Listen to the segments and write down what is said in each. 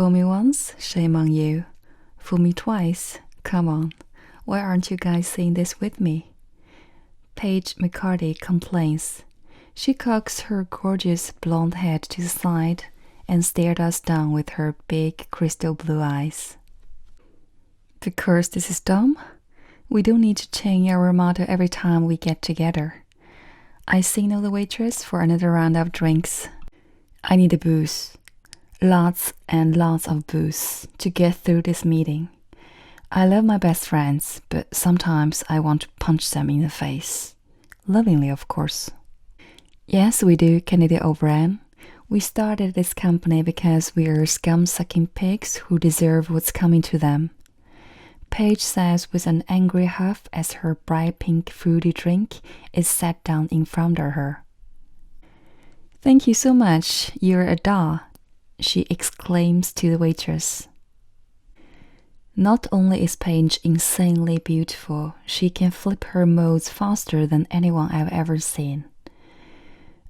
Fool me once, shame on you. Fool me twice, come on. Why aren't you guys seeing this with me? Paige McCarty complains. She cocks her gorgeous blonde head to the side and stared us down with her big crystal blue eyes. Because this is dumb? We don't need to change our motto every time we get together. I signal the waitress for another round of drinks. I need a booze. Lots and lots of booze to get through this meeting. I love my best friends, but sometimes I want to punch them in the face. Lovingly, of course. Yes, we do, Kennedy O'Brien. We started this company because we are scum-sucking pigs who deserve what's coming to them. Paige says with an angry huff as her bright pink fruity drink is set down in front of her. Thank you so much, you're a doll, she exclaims to the waitress. Not only is Paige insanely beautiful, she can flip her modes faster than anyone I've ever seen.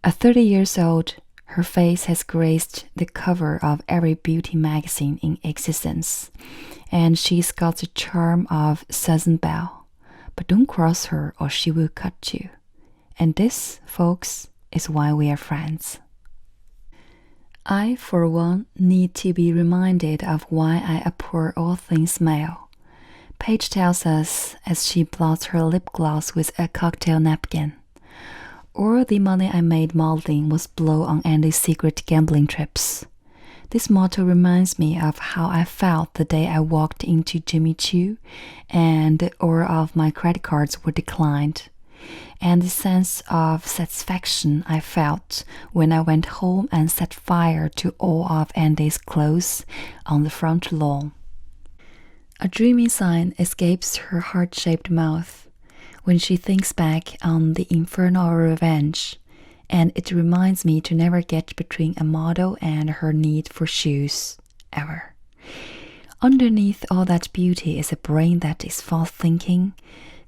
At 30 years old, her face has graced the cover of every beauty magazine in existence, and she's got the charm of Southern Belle. But don't cross her or she will cut you. And this, folks, is why we are friends. I, for one, need to be reminded of why I abhor all things male. Paige tells us as she blots her lip gloss with a cocktail napkin. All the money I made modeling was blown on Andy's secret gambling trips. This motto reminds me of how I felt the day I walked into Jimmy Choo and all of my credit cards were declined, and the sense of satisfaction I felt when I went home and set fire to all of Andy's clothes on the front lawn. A dreamy sign escapes her heart-shaped mouth when she thinks back on the infernal revenge, and it reminds me to never get between a model and her need for shoes, ever. Underneath all that beauty is a brain that is fast-thinking,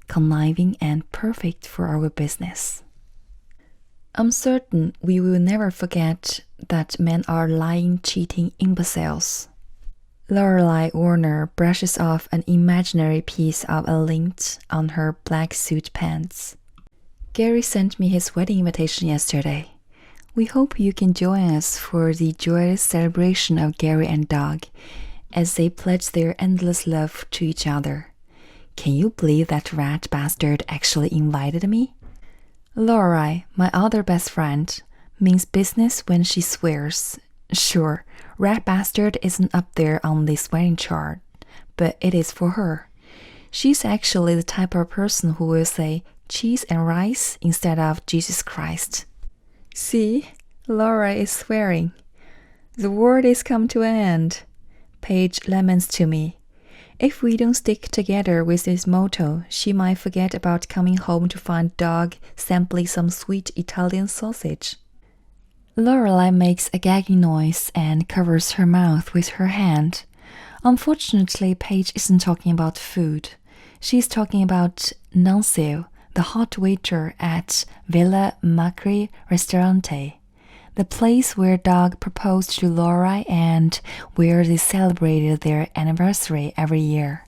conniving, and perfect for our business. I'm certain we will never forget that men are lying, cheating imbeciles. Lorelei Warner brushes off an imaginary piece of a lint on her black suit pants. Gary sent me his wedding invitation yesterday. We hope you can join us for the joyous celebration of Gary and Doug as they pledge their endless love to each other. Can you believe that rat bastard actually invited me? Lorelei, my other best friend, means business when she swears. Sure, rat bastard isn't up there on the swearing chart, but it is for her. She's actually the type of person who will say cheese and rice instead of Jesus Christ. See, Laura is swearing. The world is come to an end. Paige laments to me. If we don't stick together with this motto, she might forget about coming home to find Doug sampling some sweet Italian sausage. Lorelei makes a gagging noise and covers her mouth with her hand. Unfortunately, Paige isn't talking about food. She's talking about Nancio, the hot waiter at Villa Macri Ristorante, the place where Doug proposed to Lorelei and where they celebrated their anniversary every year.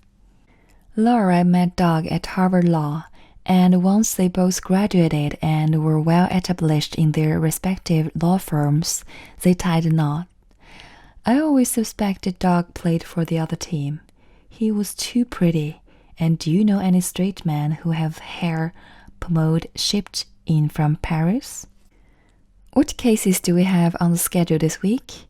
Lorelei met Doug at Harvard Law, and once they both graduated and were well established in their respective law firms, they tied a knot. I always suspected Doug played for the other team. He was too pretty, and do you know any straight men who have hair pomade shipped in from Paris? What cases do we have on the schedule this week?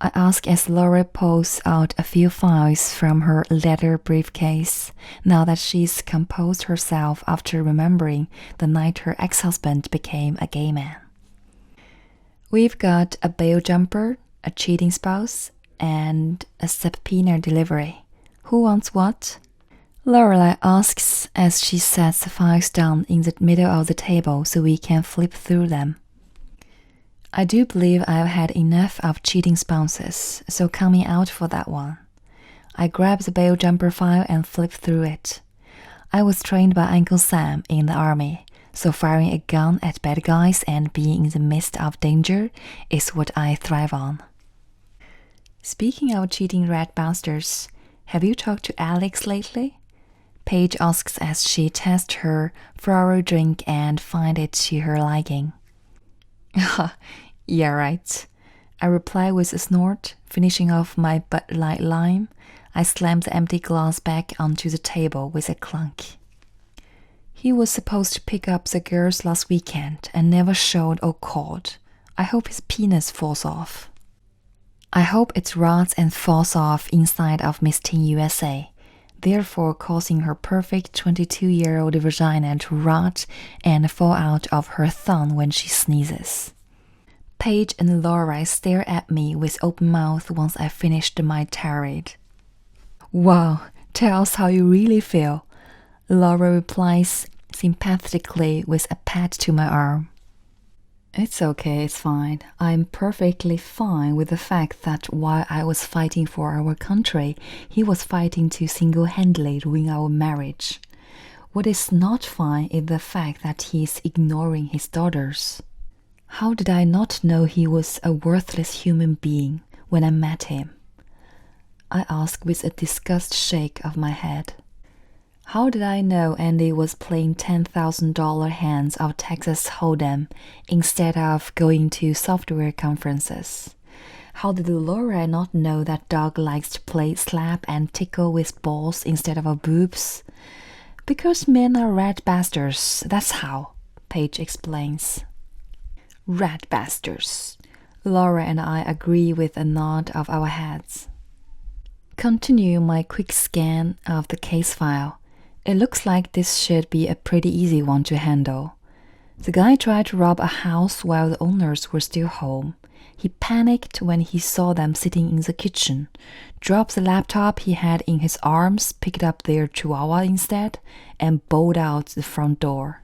I ask as Laura pulls out a few files from her leather briefcase, now that she's composed herself after remembering the night her ex-husband became a gay man. We've got a bail jumper, a cheating spouse, and a subpoena delivery. Who wants what? Lorelei asks as she sets the files down in the middle of the table so we can flip through them. I do believe I've had enough of cheating spouses, so coming out for that one. I grab the bail jumper file and flip through it. I was trained by Uncle Sam in the army, so firing a gun at bad guys and being in the midst of danger is what I thrive on. Speaking of cheating rat busters, have you talked to Alex lately? Paige asks as she tests her flower drink and finds it to her liking. Yeah, right. I reply with a snort, finishing off my Bud Light Lime. I slam the empty glass back onto the table with a clunk. He was supposed to pick up the girls last weekend and never showed or called. I hope his penis falls off. I hope it rots and falls off inside of Miss Teen USA, therefore causing her perfect 22-year-old vagina to rot and fall out of her thumb when she sneezes. Paige and Laura stare at me with open mouth once I finished my tirade. Wow, tell us how you really feel, Laura replies sympathetically with a pat to my arm. It's okay, it's fine. I'm perfectly fine with the fact that while I was fighting for our country, he was fighting to single-handedly ruin our marriage. What is not fine is the fact that he is ignoring his daughters. How did I not know he was a worthless human being when I met him? I asked with a disgusted shake of my head. How did I know Andy was playing $10,000 hands of Texas Hold'em instead of going to software conferences? How did Laura not know that dog likes to play slap and tickle with balls instead of boobs? Because men are rat bastards, that's how, Paige explains. Rat bastards. Laura and I agree with a nod of our heads. Continue my quick scan of the case file. It looks like this should be a pretty easy one to handle. The guy tried to rob a house while the owners were still home. He panicked when he saw them sitting in the kitchen, dropped the laptop he had in his arms, picked up their chihuahua instead, and bowled out the front door.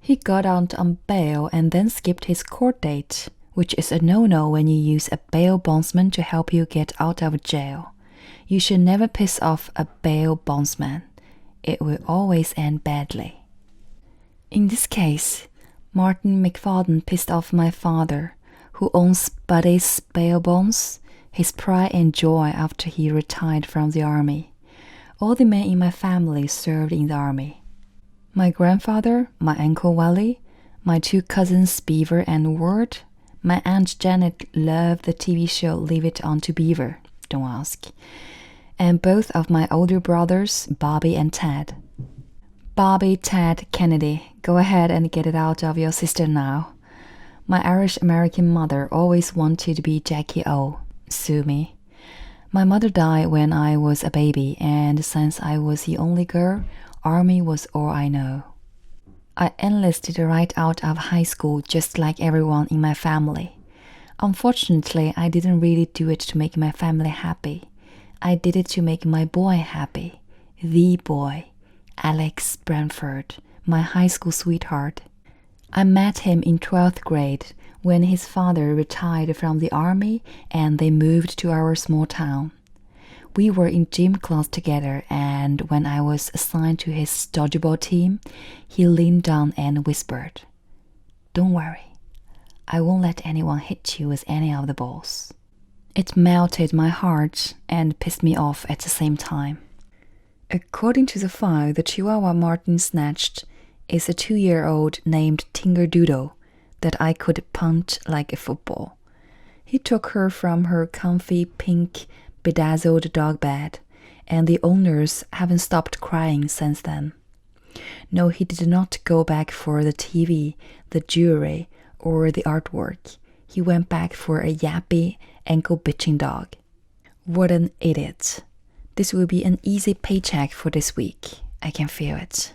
He got out on bail and then skipped his court date, which is a no-no when you use a bail bondsman to help you get out of jail. You should never piss off a bail bondsman. It will always end badly. In this case, Martin McFadden pissed off my father, who owns Buddy's bail bonds, his pride and joy after he retired from the army. All the men in my family served in the army. My grandfather, my uncle Wally, my two cousins Beaver and Ward, my aunt Janet loved the TV show Leave It On to Beaver, don't ask, and both of my older brothers, Bobby and Ted. Bobby, Ted, Kennedy, go ahead and get it out of your sister now. My Irish-American mother always wanted to be Jackie O. Sue me. My mother died when I was a baby, and since I was the only girl, Army was all I know. I enlisted right out of high school just like everyone in my family. Unfortunately, I didn't really do it to make my family happy. I did it to make my boy happy. The boy, Alex Branford, my high school sweetheart. I met him in 12th grade when his father retired from the army and they moved to our small town. We were in gym class together, and when I was assigned to his dodgeball team, he leaned down and whispered, "Don't worry, I won't let anyone hit you with any of the balls." It melted my heart and pissed me off at the same time. According to the file, the Chihuahua Martin snatched is a 2-year-old named Tinkerdoodle that I could punt like a football. He took her from her comfy pink bedazzled dog bed, and the owners haven't stopped crying since then. No, he did not go back for the TV, the jewelry, or the artwork. He went back for a yappy, ankle-bitching dog. What an idiot. This will be an easy paycheck for this week. I can feel it.